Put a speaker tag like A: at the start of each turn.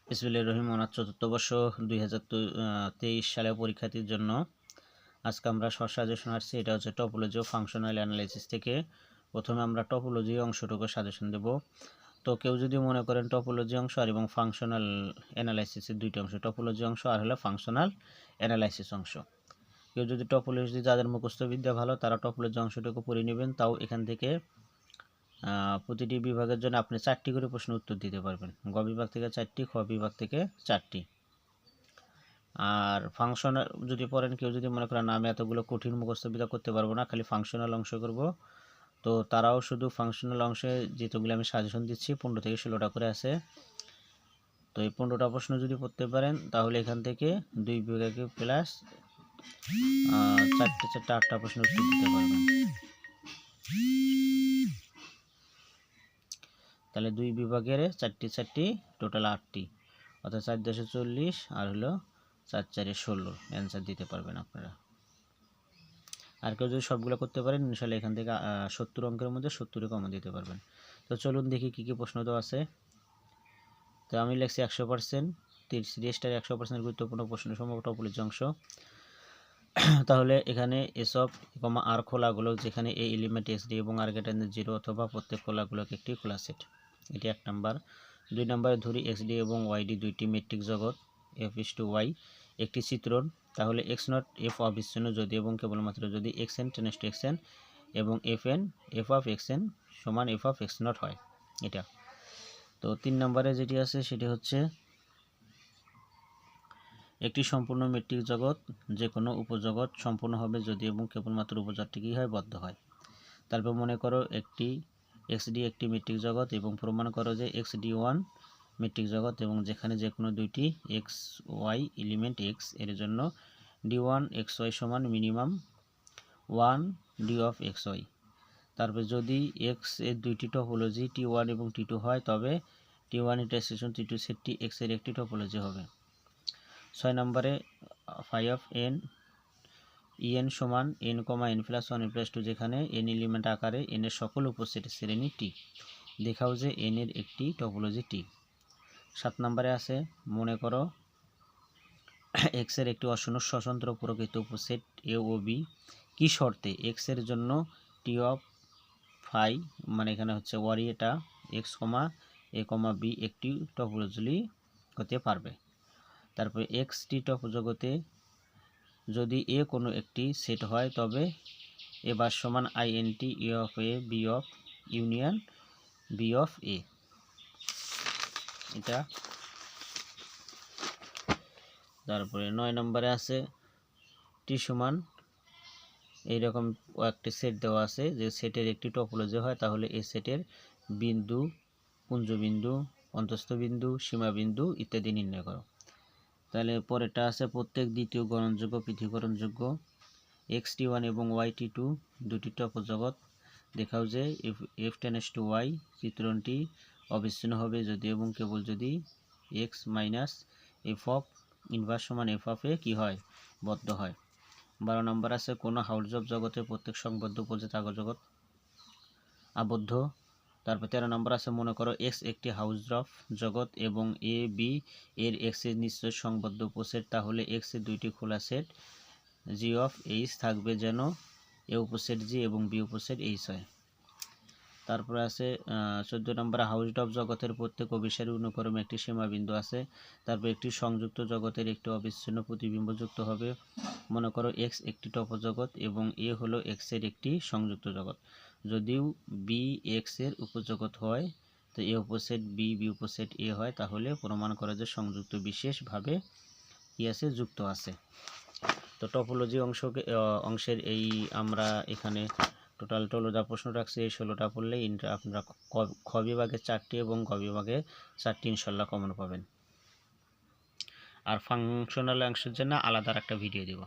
A: বিসমিল্লাহির রহমানির রহিম। চতুর্থ বর্ষ 2023 সালে পরীক্ষার্থীর জন্য আজকে আমরা শর্ট সাজেশন আসছি। এটা হচ্ছে টপোলজি ও ফাংশনাল অ্যানালাইসিস থেকে। প্রথমে আমরা টপোলজি অংশটুকু সাজেশন দেব। তো কেউ যদি মনে করেন টপোলজি অংশ আর এবং ফাংশনাল অ্যানালাইসিসের দুইটি অংশ, টপোলজি অংশ আর হলো ফাংশনাল অ্যানালাইসিস অংশ। কেউ যদি টপোলজি, যাদের মুখস্থ বিদ্যা ভালো তারা টপোলজি অংশটুকু পড়ে নেবেন। তাও এখান থেকে প্রতিটি বিভাগের জন্য আপনি 4টি করে প্রশ্ন উত্তর দিতে পারবেন। গ বিভাগ থেকে 4টি, খ বিভাগ থেকে 4টি। আর ফাংশনাল যদি পড়েন, কেউ যদি মনে করেন আমি এতগুলো কঠিন মুখস্থ বিদ্যা করতে পারবো না, খালি ফাংশনাল অংশ করব, তো তারাও শুধু ফাংশনাল অংশে যেগুলো আমি সাজেশন দিচ্ছি 15 থেকে 16টা করে আছে। তো এই 15টা প্রশ্ন যদি পড়তে পারেন তাহলে এখান থেকে দুই বিভাগে প্লাস 8টা প্রশ্ন উত্তর দিতে পারবেন। তাহলে দুই বিভাগের 4টি টোটাল 8টি, অর্থাৎ 4 × 10 = 40 আর হলো 4 × 4 = 16 অ্যান্সার দিতে পারবেন আপনারা। আর কেউ যদি সবগুলো করতে পারেন ইনশাআল্লাহ এখান থেকে 70 অঙ্কের মধ্যে 70 কমন দিতে পারবেন। তো চলুন দেখি কী কী প্রশ্ন দেওয়া আছে। তো আমি লিখছি 100%, 30 100% গুরুত্বপূর্ণ প্রশ্ন সম্ভব টপোলজি অংশ। তাহলে এখানে এসব আর খোলাগুলো, যেখানে এই এলিমেন্ট XD এবং আর > 0 অথবা প্রত্যেক খোলাগুলোকে একটি খোলা সেট, এটি 1 নাম্বার। 2 নম্বরে ধরি XD এবং YD দুইটি মেট্রিক জগৎ, F/Y একটি চিত্রণ। তাহলে X0 F অবিচ্ছিন্ন যদি এবং কেবলমাত্র যদি Xn → Xn এবং Fn F(xn) = F(x0) হয়, এটা। তো 3 নম্বরে যেটি আছে সেটি হচ্ছে একটি সম্পূর্ণ মেট্রিক জগৎ, যে কোনো উপজগৎ সম্পূর্ণ হবে যদি এবং কেবলমাত্র উপজগৎটি কী হয়, বদ্ধ হয়। তারপর মনে করো একটি XD একটি মেট্রিক জগৎ এবং প্রমাণ করো যে XD1 মেট্রিক জগৎ এবং যেখানে যে কোনো দুইটি XY এলিমেন্ট X এর জন্য D1 XY = minimum 1 D of XY। তারপর যদি X এর দুইটি টপোলজি T1 এবং T2 হয় তবে T1 ইন্টারসেকশন T2 সেটটি X এর একটি টপোলজি হবে। 6 নম্বরে phi of n En = n(n+1n+2) যেখানে n এলিমেন্ট আকারে n এর সকল উপসেটের শ্রেণী T, দেখাও যে n এর একটি টপোলজি T। 7 নম্বরে আছে মনে করো X এর একটি স্বতন্ত্র প্রকৃত উপসেট A ও B, কি শর্তে X এর জন্য T of phi, মানে এখানে হচ্ছে ওয়ারিয়েটা X, A, B একটি টপোলজি হতে পারবে। তারপরে XT টপজগতে যদি A কোনো একটি সেট হয় তবে A bar = INT A of A B of union B of A, এটা। তারপরে 9 নম্বরে আছে T = এইরকম একটি সেট দেওয়া আছে যে সেটের একটি টপোলজি হয়, তাহলে এই সেটের বিন্দু, পুঞ্জবিন্দু, অন্তস্থ বিন্দু, সীমাবিন্দু ইত্যাদি নির্ণয় করো। তাহলে পরেরটা আছে প্রত্যেক দ্বিতীয় গ্রহণযোগ্য পৃথকীকরণযোগ্য XT1 এবং YT2 দুটি টপজগৎ, দেখাও যে F → Y চিত্রণটি অবিচ্ছিন্ন হবে যদি এবং কেবল যদি X - F of inverse = F of A কি হয়, বদ্ধ হয়। 12 নম্বর আছে কোনো হাউজব জগতে প্রত্যেক সংবদ্ধ উপজেত জগৎ আবদ্ধ। তারপর 13 নম্বর আছে মনে করো X একটি হাউজব জগৎ এবং A B এর X এর নিশ্চয় সংবদ্ধ উপসেট, তাহলে X এর দুইটি খোলা সেট G of H থাকবে যেন A উপসেট G এবং B উপসেট H হয়। তারপরে আছে 14 নম্বরে হাউজব জগতের প্রত্যেক অভিসারী অনুক্রমে একটি সীমাবিন্দু আছে। তারপর একটি সংযুক্ত জগতের একটি অবিচ্ছিন্ন প্রতিবিম্ব যুক্ত হবে। মনে করো X একটি টপজগৎ এবং A হলো X এর একটি সংযুক্ত জগৎ, যদিও B X এর উপজগৎ হয় তো A উপসেট B B উপসেট A হয়, তাহলে প্রমাণ করা যে সংযুক্ত বিশেষভাবে কি আছে, যুক্ত আছে। তো টপোলজি অংশের এই আমরা এখানে টোটাল 16টা প্রশ্ন রাখছি। এই 16টা পড়লে আপনারা খ বিভাগে 4টি এবং গ বিভাগে 4টি ইনশাল্লাহ কমন পাবেন। আর ফাংশনাল অংশের জন্য আলাদা একটা ভিডিও দেব।